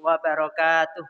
wabarakatuh.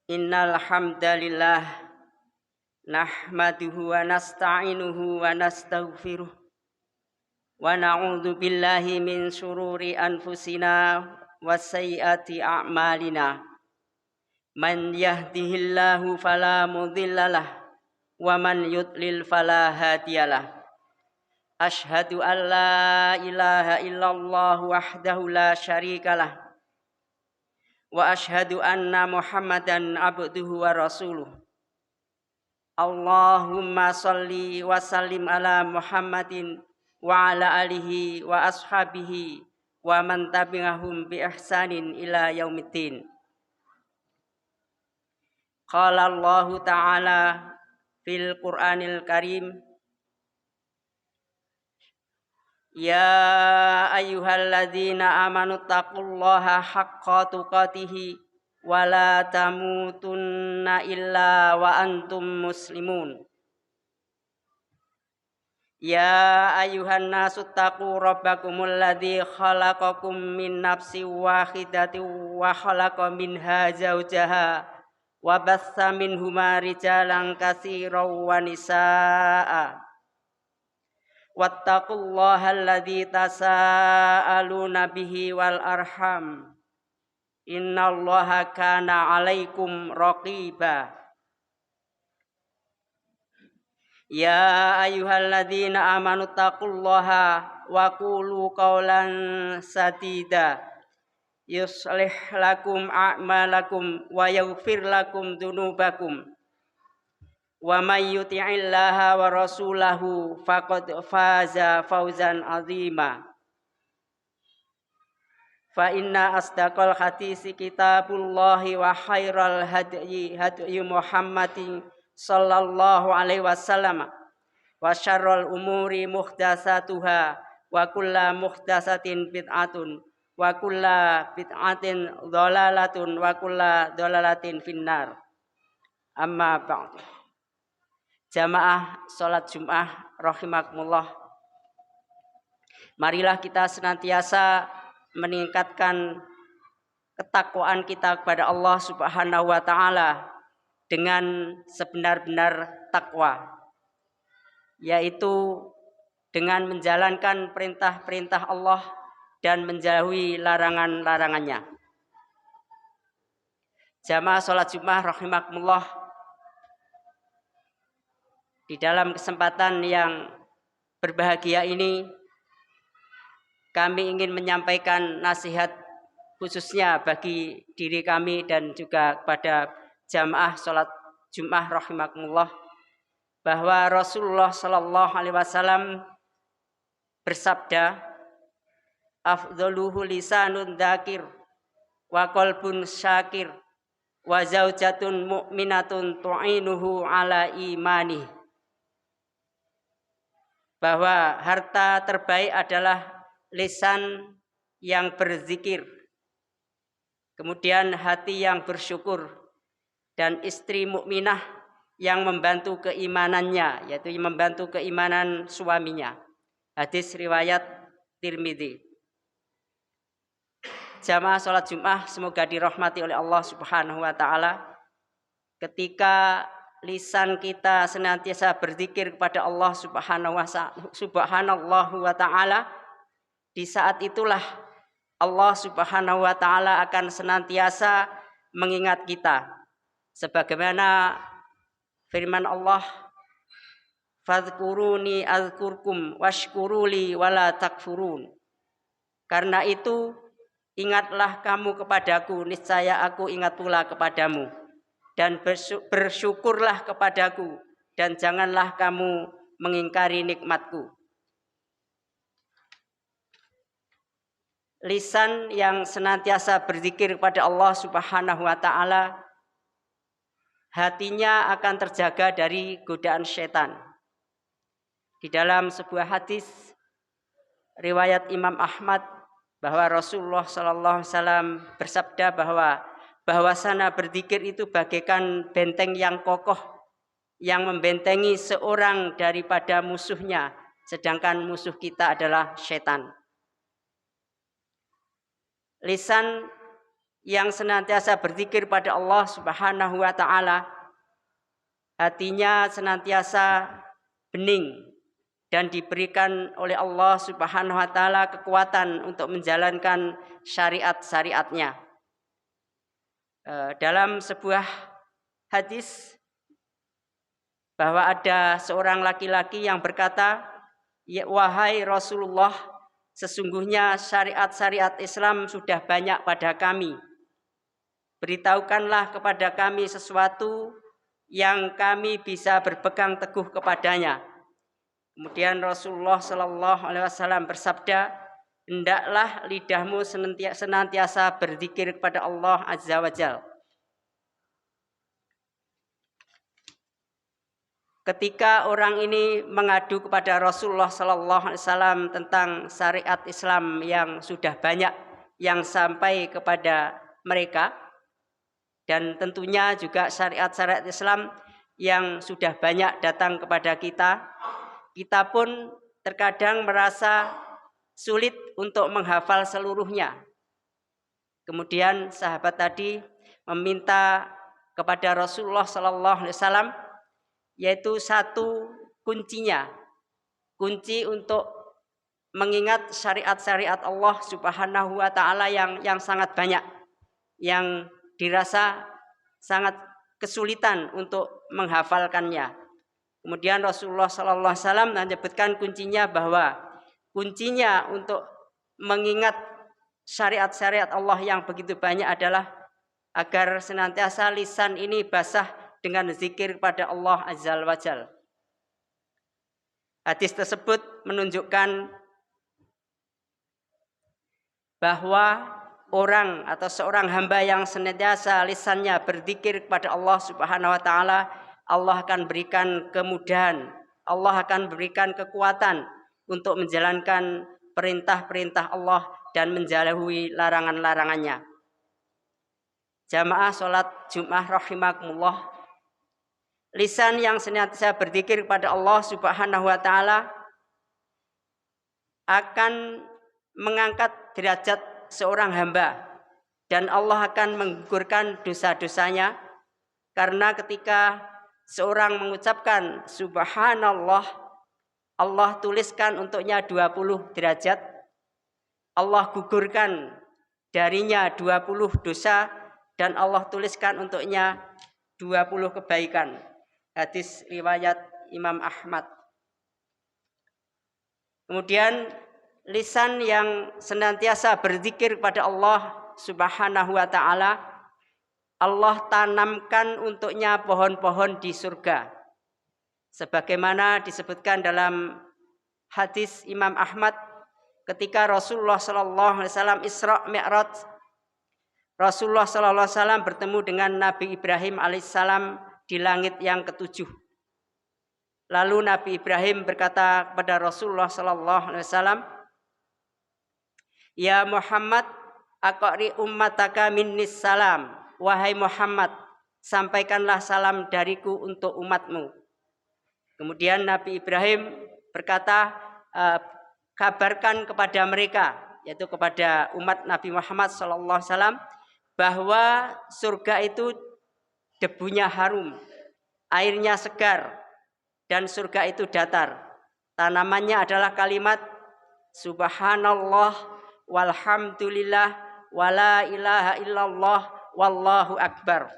Innal hamdalillah nahmaduhu wa nasta'inuhu wa nastaghfiruh wa na'udzu billahi min syururi anfusina wa sayyiati a'malina. Man yahdihillahu fala mudhillalah wa man yudlil fala hadiyalah. Asyhadu an la ilaha illallah wahdahu la syarikalah wa asyhadu anna Muhammadan abduhu wa rasuluh. Allahumma sholli wa sallim ala Muhammadin wa ala alihi wa ashabihi wa man tabi'ahum bi ihsanin ila yaumiddin. Qala Allah ta'ala fil Qur'anil Karim, ya ayyuhalladzina amanu taqullaha haqqa tuqatih wa la tamutunna illa wa antum muslimun. Ya ayyuhan nasu taqu rabbakumul ladzi khalaqakum min nafsin wahidatin wa khalaqa minha zawjaha wa batsa minhuma rijalan katsiran wa nisaa'a. Wattaqullaha alladzi tasaaluna bihi wal arham. Innallaha kana 'alaikum raqiba. Ya ayyuhalladzina amanu taqullaha wa qulu qawlan sadida yuslih lakum a'malakum wa yaghfir lakum dzunubakum wa may yuti'illaha wa rasulahu faqad faza fawzan 'azima. Fa inna asdaqal hadisi kitabullahi wa khairal hadyi hadyu Muhammadin sallallahu alaihi wasallam wa syarrul umuri muhdatsatuha wa kullu muhdatsatin bid'atun wa kullu bid'atin dhalalatun wa kullu dhalalatin finnar. Amma ba'd. Jamaah salat Jumat rahimakumullah. Marilah kita senantiasa meningkatkan ketakwaan kita kepada Allah Subhanahu wa taala dengan sebenar-benar takwa, yaitu dengan menjalankan perintah-perintah Allah dan menjauhi larangan-larangannya. Jamaah salat Jumat rahimakumullah, di dalam kesempatan yang berbahagia ini kami ingin menyampaikan nasihat khususnya bagi diri kami dan juga kepada jamaah salat Jumat rahimakumullah, bahwa Rasulullah sallallahu alaihi wasallam bersabda, afdhaluhu lisanun dzakir wa qalbun syakir wa zaujatun mu'minatun tu'inuhu ala imani. Bahwa harta terbaik adalah lisan yang berzikir, kemudian hati yang bersyukur, dan istri mukminah yang membantu keimanannya, yaitu membantu keimanan suaminya. Hadis riwayat Tirmidzi. Jamaah salat Jumat semoga dirahmati oleh Allah Subhanahu wa taala. Ketika lisan kita senantiasa berzikir kepada Allah Subhanahu wa taala, di saat itulah Allah Subhanahu wa taala akan senantiasa mengingat kita. Sebagaimana firman Allah, fadhkuruni azkurkum washkuruli wala takfurun. Karena itu ingatlah kamu kepadaku, niscaya aku ingat pula kepadamu, dan bersyukurlah kepadaku, dan janganlah kamu mengingkari nikmatku. Lisan yang senantiasa berzikir kepada Allah Subhanahu wa taala, hatinya akan terjaga dari godaan syaitan. Di dalam sebuah hadis riwayat Imam Ahmad, bahwa Rasulullah sallallahu alaihi wasallam bersabda bahwasana berzikir itu bagaikan benteng yang kokoh yang membentengi seorang daripada musuhnya, sedangkan musuh kita adalah syaitan. Lisan yang senantiasa berzikir pada Allah Subhanahu wa taala, hatinya senantiasa bening dan diberikan oleh Allah Subhanahu wa taala kekuatan untuk menjalankan syariat-syariatnya. Dalam sebuah hadis bahwa ada seorang laki-laki yang berkata, "Ya wahai Rasulullah, sesungguhnya syariat-syariat Islam sudah banyak pada kami. Beritahukanlah kepada kami sesuatu yang kami bisa berpegang teguh kepadanya." Kemudian Rasulullah sallallahu alaihi wasallam bersabda, "Hendaklah lidahmu senantiasa berzikir kepada Allah Azza wa Jalla." Ketika orang ini mengadu kepada Rasulullah sallallahu alaihi wasallam tentang syariat Islam yang sudah banyak yang sampai kepada mereka, dan tentunya juga syariat-syariat Islam yang sudah banyak datang kepada kita, kita pun terkadang merasa sulit untuk menghafal seluruhnya. Kemudian sahabat tadi meminta kepada Rasulullah sallallahu alaihi wasallam, yaitu satu kuncinya, kunci untuk mengingat syariat-syariat Allah Subhanahu wa taala yang sangat banyak, yang dirasa sangat kesulitan untuk menghafalkannya. Kemudian Rasulullah sallallahu alaihi wasallam menyebutkan kuncinya bahwa kuncinya untuk mengingat syariat-syariat Allah yang begitu banyak adalah agar senantiasa lisan ini basah dengan zikir kepada Allah Azza wa Jalla. Hadis tersebut menunjukkan bahwa orang atau seorang hamba yang senantiasa lisannya berzikir kepada Allah Subhanahu wa taala, Allah akan berikan kemudahan, Allah akan berikan kekuatan untuk menjalankan perintah-perintah Allah dan menjauhi larangan-larangannya. Jamaah salat Jumat rahimakumullah, lisan yang senantiasa berzikir kepada Allah Subhanahu wa taala akan mengangkat derajat seorang hamba dan Allah akan menggugurkan dosa-dosanya, karena ketika seorang mengucapkan subhanallah, Allah tuliskan untuknya 20 derajat, Allah gugurkan darinya 20 dosa, dan Allah tuliskan untuknya 20 kebaikan. Hadis riwayat Imam Ahmad. Kemudian lisan yang senantiasa berzikir kepada Allah Subhanahu wa taala, Allah tanamkan untuknya pohon-pohon di surga. Sebagaimana disebutkan dalam hadis Imam Ahmad, ketika Rasulullah sallallahu alaihi wasallam Isra Mi'raj, Rasulullah sallallahu alaihi wasallam bertemu dengan Nabi Ibrahim alaihissalam di langit yang ketujuh. Lalu Nabi Ibrahim berkata kepada Rasulullah sallallahu alaihi wasallam, "Ya Muhammad, aqri ummataka minnis salam." Wahai Muhammad, sampaikanlah salam dariku untuk umatmu. Kemudian Nabi Ibrahim berkata, kabarkan kepada mereka, yaitu kepada umat Nabi Muhammad sallallahu alaihi wasallam, bahwa surga itu debunya harum, airnya segar, dan surga itu datar. Tanamannya adalah kalimat subhanallah walhamdulillah wala ilaha illallah wallahu akbar.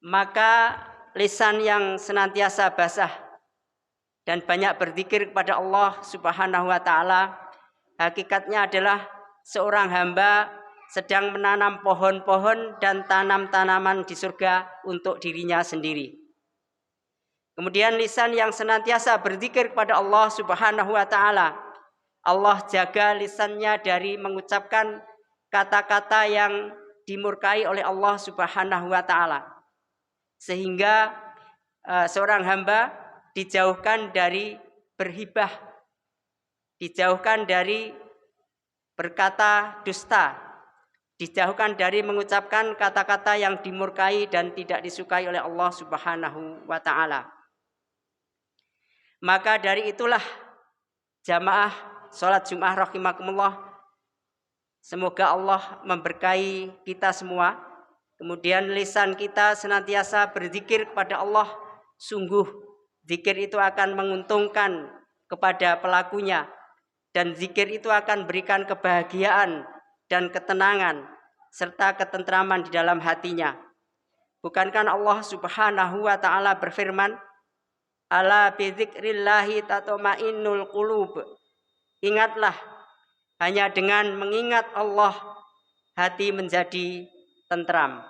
Maka lisan yang senantiasa basah dan banyak berzikir kepada Allah Subhanahu wa taala, hakikatnya adalah seorang hamba sedang menanam pohon-pohon dan tanam-tanaman di surga untuk dirinya sendiri. Kemudian lisan yang senantiasa berzikir kepada Allah Subhanahu wa taala, Allah jaga lisannya dari mengucapkan kata-kata yang dimurkai oleh Allah Subhanahu wa taala. Sehingga seorang hamba dijauhkan dari berhibah, dijauhkan dari berkata dusta, dijauhkan dari mengucapkan kata-kata yang dimurkai dan tidak disukai oleh Allah Subhanahu wa taala. Maka dari itulah jamaah salat Jumat rahimakumullah, semoga Allah memberkahi kita semua. Kemudian lisan kita senantiasa berzikir kepada Allah. Sungguh zikir itu akan menguntungkan kepada pelakunya, dan zikir itu akan berikan kebahagiaan dan ketenangan serta ketentraman di dalam hatinya. Bukankah Allah Subhanahu wa taala berfirman, ala bizikrillahi tatma'innul qulub. Ingatlah, hanya dengan mengingat Allah hati menjadi tentram.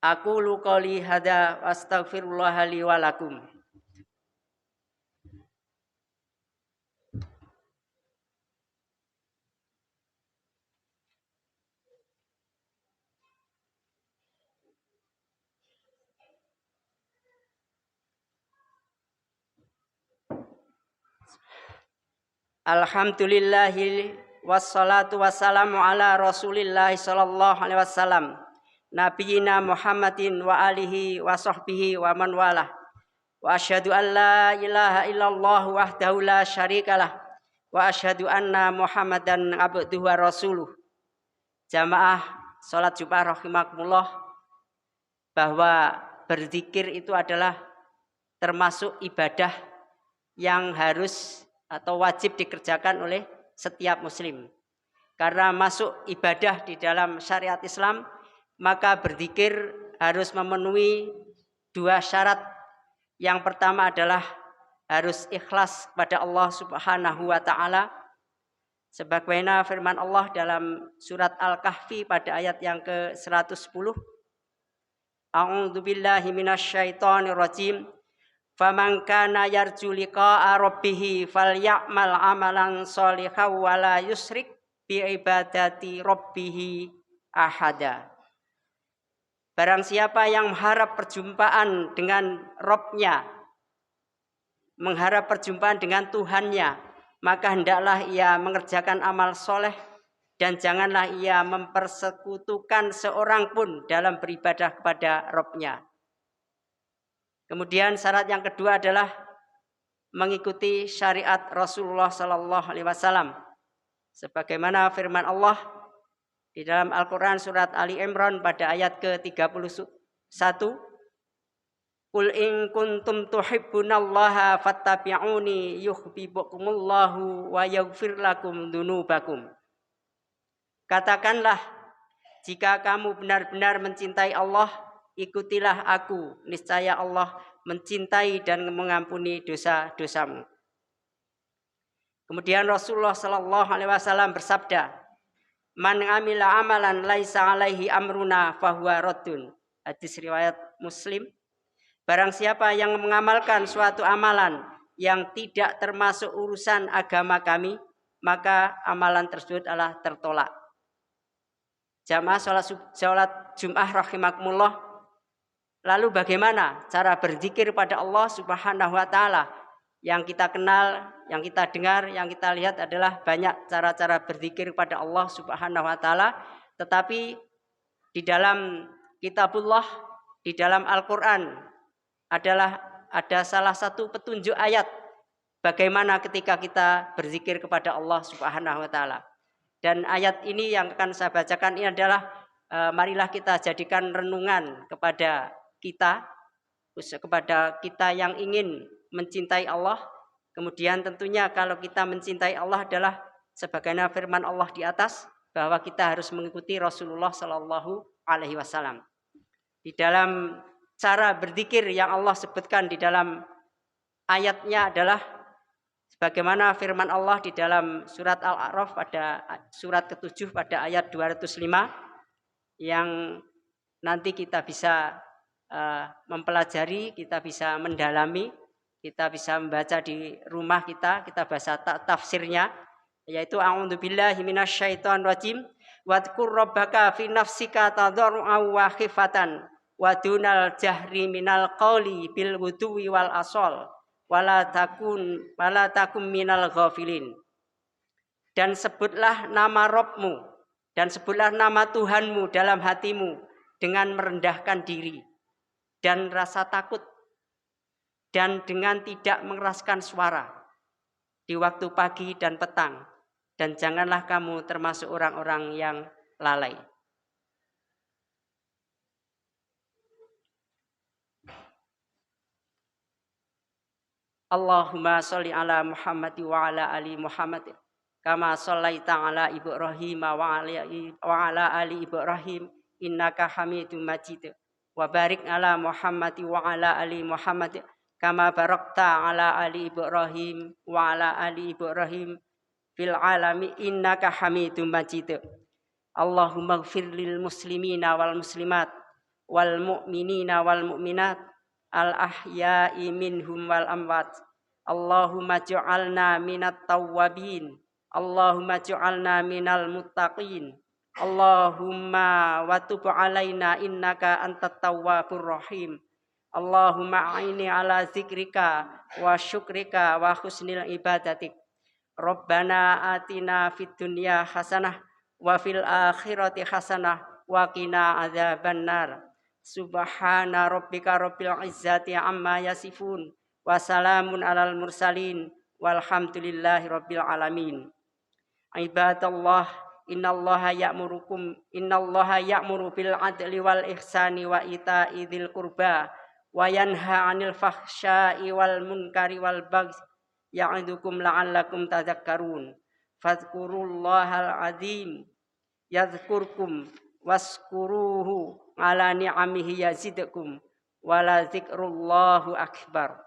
Aqulu qouli hadza wastaghfirullah li wa lakum. Alhamdulillahi wassalatu wassalamu ala Rasulillahi sallallahu alaihi wasallam, nabiyina Muhammadin wa alihi wa sahbihi wa man walah. Wa asyhadu an la ilaha illallah wahdahu la syarikalah wa asyhadu anna Muhammadan abduhu wa rasuluh. Jamaah salat Jumat rahimakumullah, bahwa berzikir itu adalah termasuk ibadah yang harus atau wajib dikerjakan oleh setiap muslim. Karena masuk ibadah di dalam syariat Islam, maka berzikir harus memenuhi dua syarat. Yang pertama adalah harus ikhlas kepada Allah Subhanahu wa taala. Sebagaimana firman Allah dalam surat Al-Kahfi pada ayat yang ke-110. A'udzu billahi minasyaitonir rajim. Faman kana yarju liqa'a rabbih falyamal amalan sholihan wa la yusyrik bi ibadati rabbih ahada. Barang siapa yang mengharap perjumpaan dengan Rabb-nya, mengharap perjumpaan dengan Tuhannya, maka hendaklah ia mengerjakan amal soleh dan janganlah ia mempersekutukan seorang pun dalam beribadah kepada Rabb-nya. Kemudian syarat yang kedua adalah mengikuti syariat Rasulullah Sallallahu Alaihi Wasallam, sebagaimana firman Allah di dalam Al-Quran surat Ali Imran pada ayat ke-31. Qul in kuntum tuhibbunallaha fattabi'uni yuhibbukumullahu wa yaghfir lakum dzunubakum. Katakanlah, jika kamu benar-benar mencintai Allah, ikutilah aku, niscaya Allah mencintai dan mengampuni dosa-dosamu. Kemudian Rasulullah Sallallahu Alaihi Wasallam bersabda, Man amila amalan laisa alaihi amruna fahuwa raddun. Hadis riwayat Muslim. Barang siapa yang mengamalkan suatu amalan yang tidak termasuk urusan agama kami, maka amalan tersebut adalah tertolak. Jamaah sholat Jum'ah rahimakumullah. Lalu bagaimana cara berzikir pada Allah Subhanahu wa taala? Yang kita kenal, yang kita dengar, yang kita lihat adalah banyak cara-cara berzikir pada Allah Subhanahu wa taala, tetapi di dalam kitabullah, di dalam Al-Qur'an ada salah satu petunjuk ayat bagaimana ketika kita berzikir kepada Allah Subhanahu wa taala. Dan ayat ini yang akan saya bacakan ini adalah marilah kita jadikan renungan kepada kita yang ingin mencintai Allah. Kemudian tentunya kalau kita mencintai Allah adalah sebagaimana firman Allah di atas, bahwa kita harus mengikuti Rasulullah Sallallahu Alaihi Wasallam. Di dalam cara berzikir yang Allah sebutkan di dalam ayatnya adalah sebagaimana firman Allah di dalam surat Al-A'raf pada surat ke-7 pada ayat 205, yang nanti kita bisa mempelajari, kita bisa mendalami, kita bisa membaca di rumah kita baca tafsirnya, yaitu a'udzubillahi minasyaitonir rajim wadhkur rabbaka fi nafsika tadarruan wa khifatan wa dunal jahri minal qauli bil ghudwi wal asal wala takum minal ghafilin. Dan sebutlah nama Rabbmu dan sebutlah nama Tuhanmu dalam hatimu dengan merendahkan diri dan rasa takut, dan dengan tidak mengeraskan suara di waktu pagi dan petang, dan janganlah kamu termasuk orang-orang yang lalai. Allahumma sholli ala Muhammad wa ala ali Muhammad kama shallaita ala Ibrahim wa ala ali Ibrahim innaka Hamidum Majid. Wa barik ala Muhammad wa ala ali Muhammad kama barakta ala ali Ibrahim wa ala ali Ibrahim fil alami innaka Hamidum Majid. Allahumma ighfir lil muslimina wal muslimat wal mu'minina wal mu'minat al ahya'i minhum wal amwat. Allahumma ja'alna minat tawwabin, Allahumma ja'alna minal muttaqin, Allahumma wa tub alaina innaka antat tawwabur rahim. Allahumma a'inni ala zikrika wa syukrika wa husnil ibadatik. Rabbana atina fid dunya hasanah wa fil akhirati hasanah wa qina adzabannar. Subhana rabbika rabbil izzati amma yasifun wa salamun alal mursalin walhamdulillahi rabbil alamin. Ibadallah, innallaha ya'muru bil adli wal ihsani wa ita'i dzil qurba wa yanha 'anil fahsya'i wal munkari wal baghi ya'idukum la'allakum tadhakkarun. Fadhkurullahal azim yadhkurkum waskuruhu ala ni'amihi yazidkum wala dzikrullahu akbar.